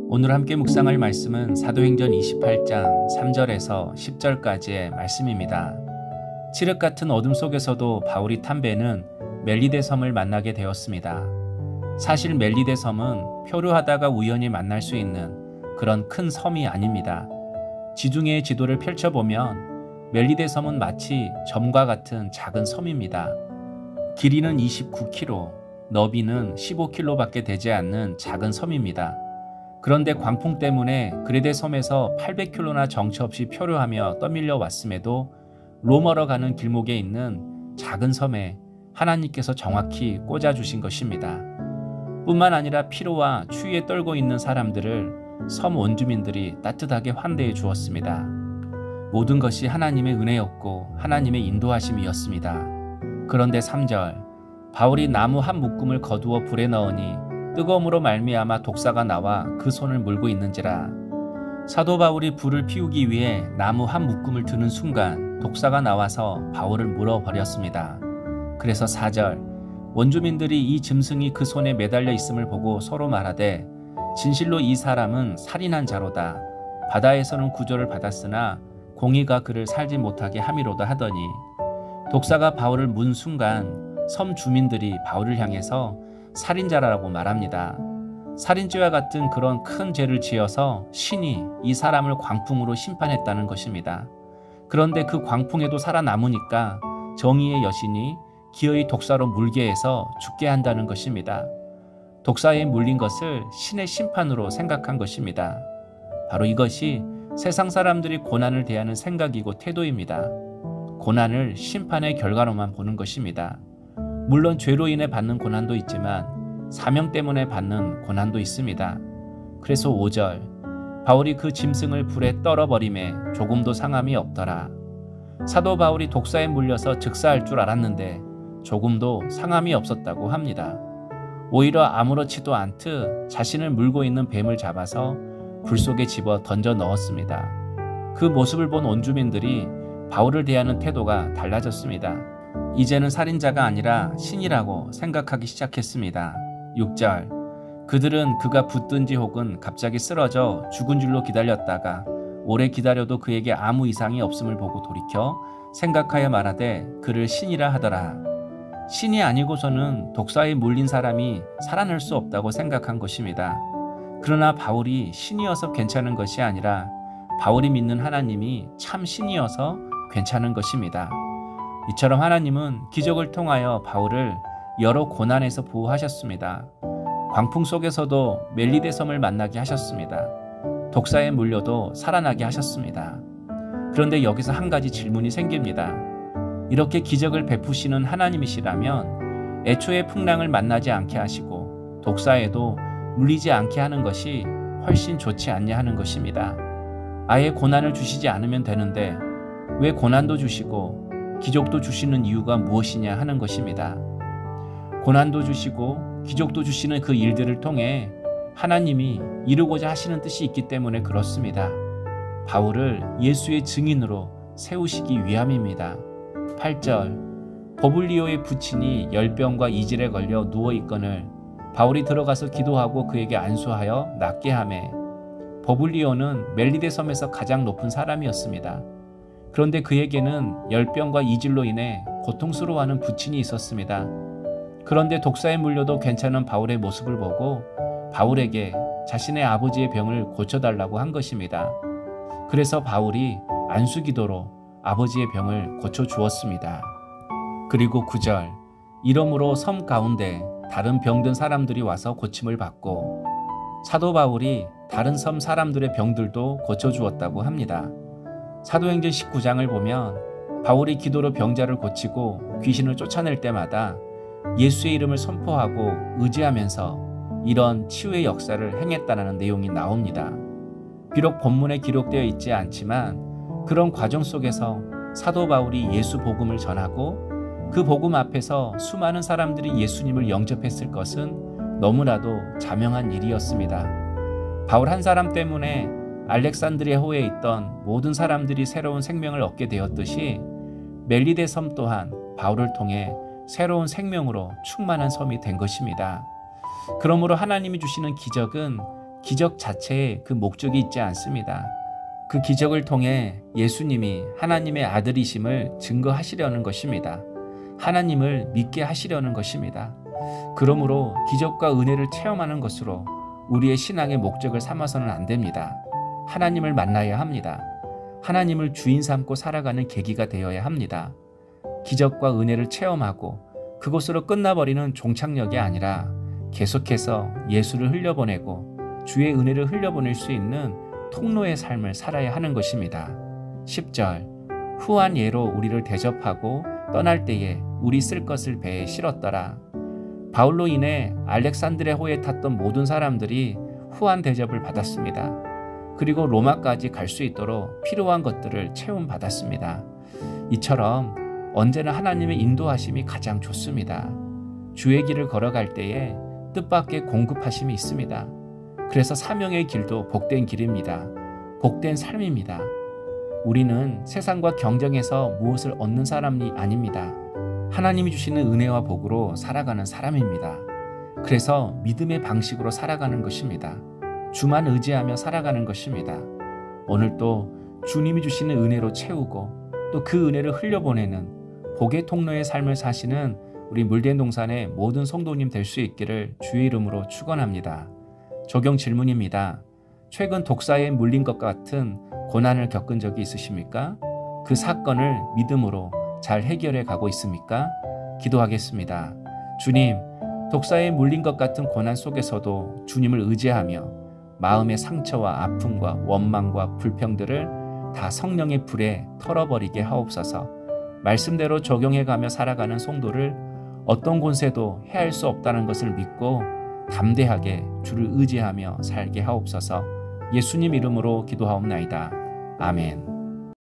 오늘 함께 묵상할 말씀은 사도행전 28장 3절에서 10절까지의 말씀입니다. 칠흑 같은 어둠 속에서도 바울이 탄 배는 멜리데 섬을 만나게 되었습니다. 사실 멜리데 섬은 표류하다가 우연히 만날 수 있는 그런 큰 섬이 아닙니다. 지중해의 지도를 펼쳐보면 멜리데 섬은 마치 점과 같은 작은 섬입니다. 길이는 29km, 너비는 15km밖에 되지 않는 작은 섬입니다. 그런데 광풍 때문에 그레데 섬에서 800km나 정처 없이 표류하며 떠밀려 왔음에도 로마로 가는 길목에 있는 작은 섬에 하나님께서 정확히 꽂아주신 것입니다. 뿐만 아니라 피로와 추위에 떨고 있는 사람들을 섬 원주민들이 따뜻하게 환대해 주었습니다. 모든 것이 하나님의 은혜였고 하나님의 인도하심이었습니다. 그런데 3절, 바울이 나무 한 묶음을 거두어 불에 넣으니 뜨거움으로 말미암아 독사가 나와 그 손을 물고 있는지라. 사도 바울이 불을 피우기 위해 나무 한 묶음을 드는 순간 독사가 나와서 바울을 물어버렸습니다. 그래서 4절, 원주민들이 이 짐승이 그 손에 매달려 있음을 보고 서로 말하되 진실로 이 사람은 살인한 자로다. 바다에서는 구조를 받았으나 공의가 그를 살지 못하게 함이로다 하더니, 독사가 바울을 문 순간 섬 주민들이 바울을 향해서 살인자라고 말합니다. 살인죄와 같은 그런 큰 죄를 지어서 신이 이 사람을 광풍으로 심판했다는 것입니다. 그런데 그 광풍에도 살아남으니까 정의의 여신이 기어이 독사로 물게 해서 죽게 한다는 것입니다. 독사에 물린 것을 신의 심판으로 생각한 것입니다. 바로 이것이 세상 사람들이 고난을 대하는 생각이고 태도입니다. 고난을 심판의 결과로만 보는 것입니다. 물론 죄로 인해 받는 고난도 있지만 사명 때문에 받는 고난도 있습니다. 그래서 5절, 바울이 그 짐승을 불에 떨어버림에 조금도 상함이 없더라. 사도 바울이 독사에 물려서 즉사할 줄 알았는데 조금도 상함이 없었다고 합니다. 오히려 아무렇지도 않듯 자신을 물고 있는 뱀을 잡아서 불 속에 집어 던져 넣었습니다. 그 모습을 본 원주민들이 바울을 대하는 태도가 달라졌습니다. 이제는 살인자가 아니라 신이라고 생각하기 시작했습니다. 6절, 그들은 그가 붙든지 혹은 갑자기 쓰러져 죽은 줄로 기다렸다가 오래 기다려도 그에게 아무 이상이 없음을 보고 돌이켜 생각하여 말하되 그를 신이라 하더라. 신이 아니고서는 독사에 물린 사람이 살아날 수 없다고 생각한 것입니다. 그러나 바울이 신이어서 괜찮은 것이 아니라 바울이 믿는 하나님이 참 신이어서 괜찮은 것입니다. 이처럼 하나님은 기적을 통하여 바울을 여러 고난에서 보호하셨습니다. 광풍 속에서도 멜리데 섬을 만나게 하셨습니다. 독사에 물려도 살아나게 하셨습니다. 그런데 여기서 한 가지 질문이 생깁니다. 이렇게 기적을 베푸시는 하나님이시라면 애초에 풍랑을 만나지 않게 하시고 독사에도 물리지 않게 하는 것이 훨씬 좋지 않냐 하는 것입니다. 아예 고난을 주시지 않으면 되는데 왜 고난도 주시고 기적도 주시는 이유가 무엇이냐 하는 것입니다. 고난도 주시고 기적도 주시는 그 일들을 통해 하나님이 이루고자 하시는 뜻이 있기 때문에 그렇습니다. 바울을 예수의 증인으로 세우시기 위함입니다. 8절, 버블리오의 부친이 열병과 이질에 걸려 누워있거늘 바울이 들어가서 기도하고 그에게 안수하여 낫게 하매. 버블리오는 멜리데 섬에서 가장 높은 사람이었습니다. 그런데 그에게는 열병과 이질로 인해 고통스러워하는 부친이 있었습니다. 그런데 독사에 물려도 괜찮은 바울의 모습을 보고 바울에게 자신의 아버지의 병을 고쳐달라고 한 것입니다. 그래서 바울이 안수기도로 아버지의 병을 고쳐주었습니다. 그리고 9절, 이러므로 섬 가운데 다른 병든 사람들이 와서 고침을 받고 사도 바울이 다른 섬 사람들의 병들도 고쳐주었다고 합니다. 사도행전 19장을 보면 바울이 기도로 병자를 고치고 귀신을 쫓아낼 때마다 예수의 이름을 선포하고 의지하면서 이런 치유의 역사를 행했다는 내용이 나옵니다. 비록 본문에 기록되어 있지 않지만 그런 과정 속에서 사도 바울이 예수 복음을 전하고 그 복음 앞에서 수많은 사람들이 예수님을 영접했을 것은 너무나도 자명한 일이었습니다. 바울 한 사람 때문에 알렉산드리아 호에 있던 모든 사람들이 새로운 생명을 얻게 되었듯이 멜리데 섬 또한 바울을 통해 새로운 생명으로 충만한 섬이 된 것입니다. 그러므로 하나님이 주시는 기적은 기적 자체에 그 목적이 있지 않습니다. 그 기적을 통해 예수님이 하나님의 아들이심을 증거하시려는 것입니다. 하나님을 믿게 하시려는 것입니다. 그러므로 기적과 은혜를 체험하는 것으로 우리의 신앙의 목적을 삼아서는 안 됩니다. 하나님을 만나야 합니다. 하나님을 주인 삼고 살아가는 계기가 되어야 합니다. 기적과 은혜를 체험하고 그것으로 끝나버리는 종착역이 아니라 계속해서 예수를 흘려보내고 주의 은혜를 흘려보낼 수 있는 통로의 삶을 살아야 하는 것입니다. 10절 후한 예로 우리를 대접하고 떠날 때에 우리 쓸 것을 배에 실었더라. 바울로 인해 알렉산드레호에 탔던 모든 사람들이 후한 대접을 받았습니다. 그리고 로마까지 갈 수 있도록 필요한 것들을 채움받았습니다. 이처럼 언제나 하나님의 인도하심이 가장 좋습니다. 주의 길을 걸어갈 때에 뜻밖의 공급하심이 있습니다. 그래서 사명의 길도 복된 길입니다. 복된 삶입니다. 우리는 세상과 경쟁해서 무엇을 얻는 사람이 아닙니다. 하나님이 주시는 은혜와 복으로 살아가는 사람입니다. 그래서 믿음의 방식으로 살아가는 것입니다. 주만 의지하며 살아가는 것입니다. 오늘도 주님이 주시는 은혜로 채우고 또 그 은혜를 흘려보내는 복의 통로의 삶을 사시는 우리 물된 동산의 모든 성도님 될 수 있기를 주의 이름으로 축원합니다. 적용 질문입니다. 최근 독사에 물린 것 같은 고난을 겪은 적이 있으십니까? 그 사건을 믿음으로 잘 해결해 가고 있습니까? 기도하겠습니다. 주님, 독사에 물린 것 같은 고난 속에서도 주님을 의지하며 마음의 상처와 아픔과 원망과 불평들을 다 성령의 불에 털어버리게 하옵소서. 말씀대로 적용해가며 살아가는 성도를 어떤 권세도 해할 수 없다는 것을 믿고 담대하게 주를 의지하며 살게 하옵소서. 예수님 이름으로 기도하옵나이다. 아멘.